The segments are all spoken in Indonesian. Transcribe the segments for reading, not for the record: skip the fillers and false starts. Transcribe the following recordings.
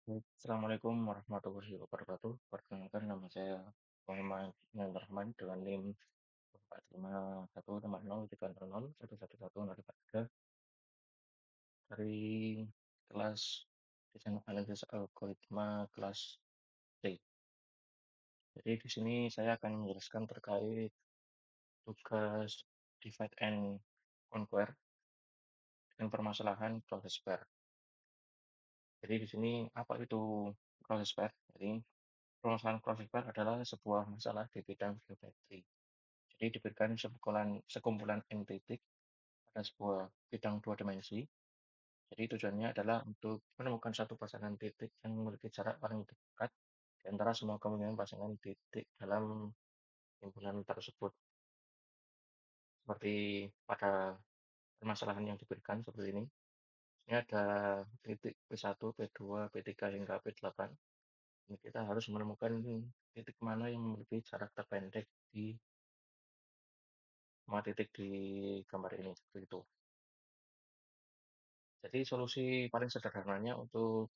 Assalamualaikum warahmatullahi wabarakatuh. Perkenalkan nama saya Muhammad Iman Rahman dengan NIM 451603001111043 dari kelas Desain Analisis Algoritma kelas C. Jadi di sini saya akan menjelaskan terkait tugas divide and conquer dengan permasalahan process pair. Jadi di sini apa itu process pair? Jadi permasalahan process pair adalah sebuah masalah di bidang geometri. Jadi diberikan sekumpulan n titik pada sebuah bidang dua dimensi. Jadi tujuannya adalah untuk menemukan satu pasangan titik yang memiliki jarak paling dekat di antara semua kemungkinan pasangan titik dalam himpunan tersebut. Seperti pada permasalahan yang diberikan seperti ini. Ini ada titik P1, P2, P3 hingga P8. Ini kita harus menemukan titik mana yang memiliki jarak terpendek di semua titik di gambar ini. Seperti itu. Jadi solusi paling sederhananya untuk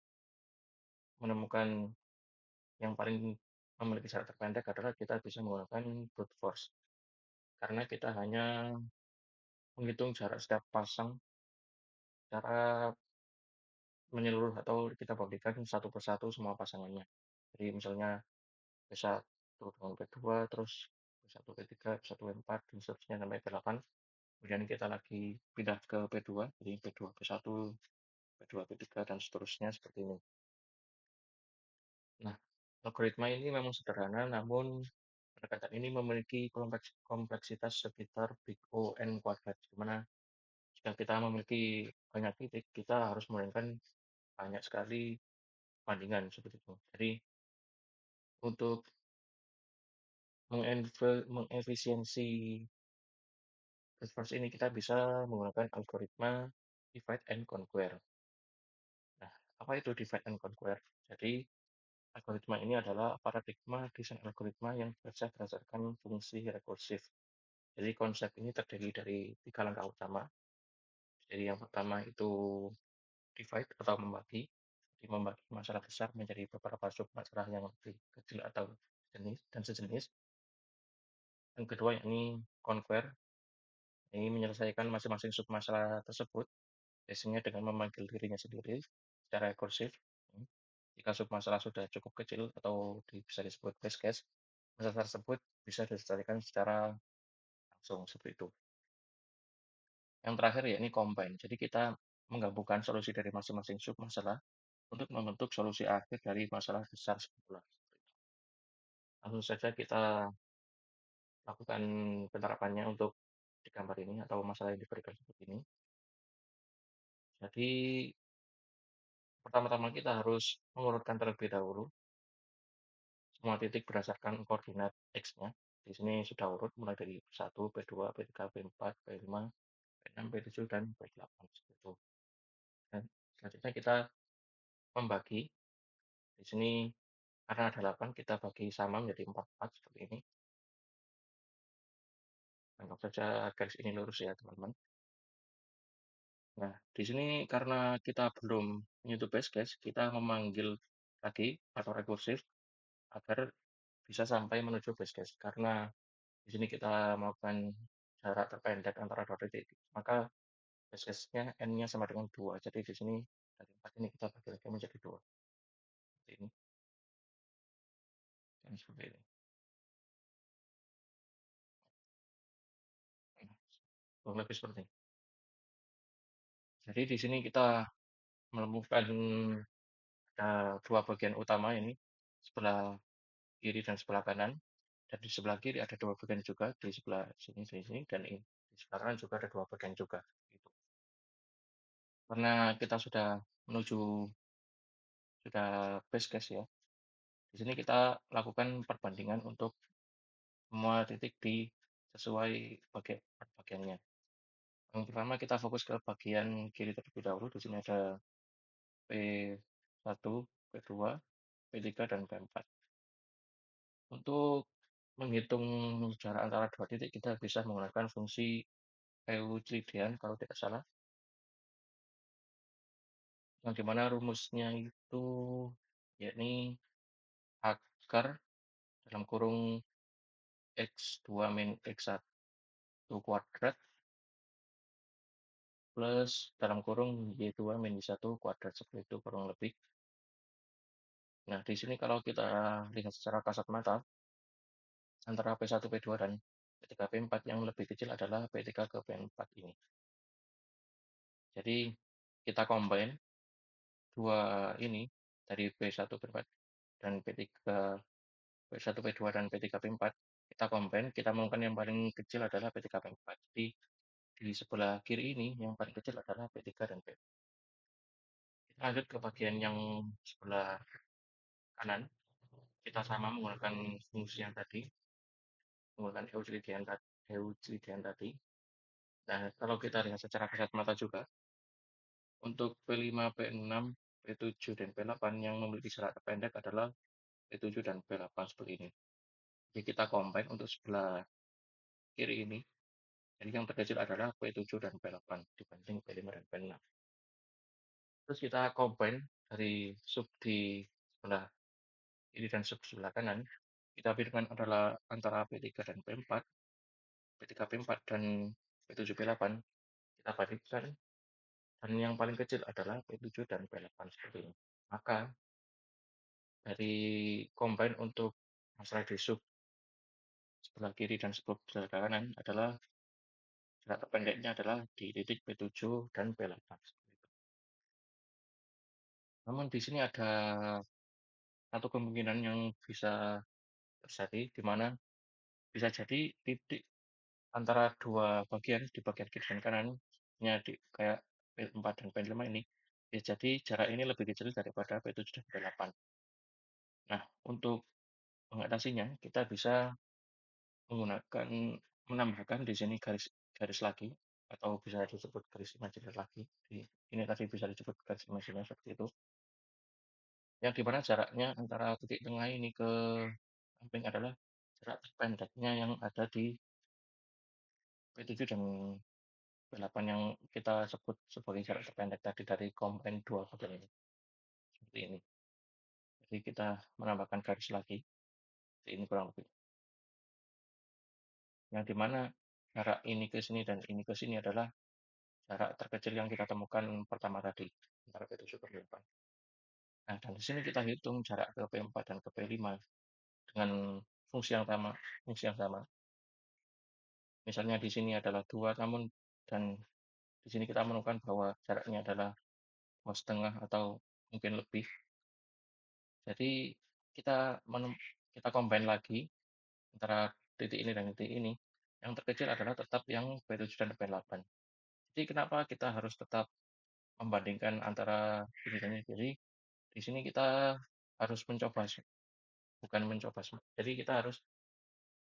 menemukan yang paling memiliki jarak terpendek adalah kita bisa menggunakan brute force. Karena kita hanya menghitung jarak setiap pasang secara menyeluruh atau kita bagikan satu persatu semua pasangannya. Jadi misalnya P1 dengan P2, terus P1, P3, P1, P4, dan seterusnya sampai P8. Kemudian kita lagi pindah ke P2, jadi P2, P1, P2, P3, dan seterusnya seperti ini. Nah, algoritma ini memang sederhana, namun pendekatan ini memiliki kompleksitas sekitar big O n kuadrat, di mana jika kita memiliki banyak titik, kita harus menggunakan banyak sekali bandingan seperti itu. Jadi untuk mengefisiensi resource ini kita bisa menggunakan algoritma divide and conquer. Nah, apa itu divide and conquer? Jadi algoritma ini adalah paradigma desain algoritma yang bekerja berdasarkan fungsi rekursif. Jadi konsep ini terdiri dari tiga langkah utama. Jadi yang pertama itu divide atau membagi. Jadi membagi masalah besar menjadi beberapa sub masalah yang lebih kecil atau jenis dan sejenis. Yang kedua yakni conquer. Ini menyelesaikan masing-masing sub masalah tersebut biasanya dengan memanggil dirinya sendiri secara rekursif. Jika sub masalah sudah cukup kecil atau bisa disebut best case, masalah tersebut bisa diselesaikan secara langsung seperti itu. Yang terakhir yakni combine. Jadi kita menggabungkan solusi dari masing-masing sub masalah untuk membentuk solusi akhir dari masalah besar semula. Langsung saja kita lakukan penerapannya untuk di gambar ini atau masalah yang diberikan seperti ini. Jadi pertama-tama kita harus mengurutkan terlebih dahulu semua titik berdasarkan koordinat X-nya. Di sini sudah urut mulai dari P1, P2, P3, P4, P5, P6, P7, dan P8. Seperti dan selanjutnya kita membagi. Di sini karena ada 8, kita bagi sama menjadi 4 seperti ini. Anggap saja garis ini lurus ya, teman-teman. Nah, di sini karena kita belum menyentuh base case, kita memanggil lagi atau rekursif agar bisa sampai menuju base case. Karena di sini kita melakukan jarak terpendek antara dua titik, maka base case-nya n-nya sama dengan 2. Jadi di sini dari 4 ini kita bagi lagi menjadi 2. Seperti ini. Dan seperti ini. Nah, kurang lebih seperti ini. Jadi di sini kita menemukan dua bagian utama ini, sebelah kiri dan sebelah kanan. Dan di sebelah kiri ada dua bagian juga, di sebelah sini, dan ini. Di sebelah kanan juga ada dua bagian juga. Gitu. Karena kita sudah base case ya. Di sini kita lakukan perbandingan untuk semua titik di sesuai bagiannya. Yang pertama kita fokus ke bagian kiri terlebih dahulu. Di sini ada P1, P2, P3, dan P4. Untuk menghitung jarak antara dua titik, kita bisa menggunakan fungsi Euclidean kalau tidak salah. yang dimana rumusnya itu yakni akar dalam kurung X2 min X1 kuadrat plus dalam kurung Y2 min Y1 kuadrat, seperti itu kurang lebih. Nah, di sini kalau kita lihat secara kasat mata, antara P1, P2, dan P3, P4 yang lebih kecil adalah P3 ke P4 ini. Jadi, kita combine dua ini dari P1, P4, dan P3, P1, P2, dan P3, P4. Kita combine, kita menemukan yang paling kecil adalah P3, P4. Jadi, di sebelah kiri ini, yang paling kecil adalah P3 dan P4. Kita lanjut ke bagian yang sebelah kanan. Kita sama menggunakan fungsi yang tadi, menggunakan Euclidean tadi. Nah, kalau kita lihat secara kasat mata juga, untuk P5, P6, P7, dan P8 yang memiliki jarak terpendek adalah P7 dan P8 seperti ini. Jadi kita combine untuk sebelah kiri ini. Jadi yang terkecil adalah P7 dan P8 dibanding P5 dan P6. Terus kita combine dari sub di sebelah kiri dan sub sebelah kanan. Kita pilihkan adalah antara P3 dan P4, P3, P4, dan P7, P8. Kita bandingkan, dan yang paling kecil adalah P7 dan P8 seperti ini. Maka dari combine untuk masalah di sub sebelah kiri dan sebelah kanan adalah jarak terpendeknya adalah di titik P7 dan P8. Namun di sini ada satu kemungkinan yang bisa terjadi, di mana bisa jadi titik antara dua bagian di bagian kiri dan kanannya kayak P4 dan P5 ini, bisa jadi jarak ini lebih kecil daripada P7 dan P8. Nah, untuk mengatasinya, kita bisa menggunakan menambahkan di sini garis lagi, atau bisa disebut garis imajiner lagi. Ini tadi bisa disebut garis imajiner seperti itu. Yang dimana jaraknya antara titik tengah ini ke samping adalah jarak terpendeknya yang ada di P7 dan P8 yang kita sebut sebagai jarak terpendek tadi dari komponen dua bagian ini. Seperti ini. Jadi kita menambahkan garis lagi. Seperti ini kurang lebih. Yang dimana jarak ini ke sini dan ini ke sini adalah jarak terkecil yang kita temukan pertama tadi, antara P7 ke P8. Nah, dan di sini kita hitung jarak ke P4 dan ke P5 dengan fungsi yang sama, Misalnya di sini adalah 2, namun dan di sini kita menemukan bahwa jaraknya adalah 2,5 atau mungkin lebih. Jadi kita combine lagi antara titik ini dan titik ini. Yang terkecil adalah tetap yang P7 dan P8. Jadi kenapa kita harus tetap membandingkan antara ini dan ini? Jadi di sini kita harus bukan mencoba. Jadi kita harus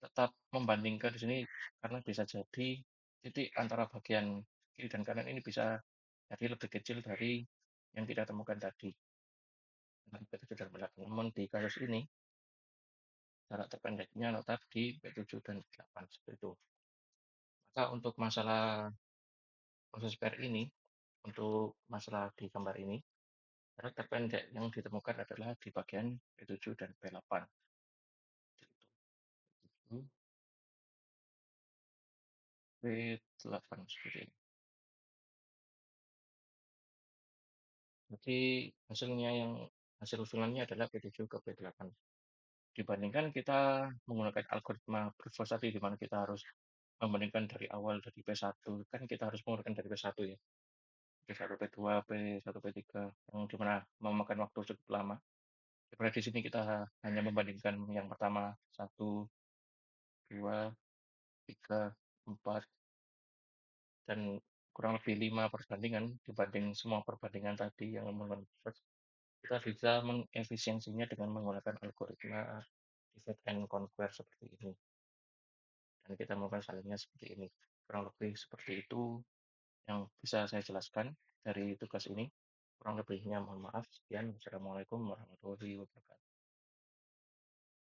tetap membandingkan di sini karena bisa jadi titik antara bagian kiri dan kanan ini bisa jadi lebih kecil dari yang kita temukan tadi. P7 dan P8. Namun di kasus ini jarak terpendeknya tetap di P7 dan P8 seperti itu. Maka untuk masalah proses PR ini, untuk masalah di gambar ini, jarak terpendek yang ditemukan adalah di bagian P7 dan P8. P8 seperti ini. Jadi hasil usulannya adalah P7 ke P8. Dibandingkan kita menggunakan algoritma brute force tadi, di mana kita harus membandingkan dari awal dari P1, kan kita harus menggunakan dari P1 ya. P1, P2, P1, P3, yang dimana memakan waktu cukup lama. Daripada di sini kita hanya membandingkan yang pertama 1, 2, 3, 4, dan kurang lebih 5 perbandingan dibanding semua perbandingan tadi yang menggunakan research, kita bisa mengefisiensinya dengan menggunakan algoritma divide and conquer seperti ini. Dan kita melakukan salingnya seperti ini. Kurang lebih seperti itu yang bisa saya jelaskan dari tugas ini. Kurang lebihnya mohon maaf. Sekian. Wassalamualaikum warahmatullahi wabarakatuh.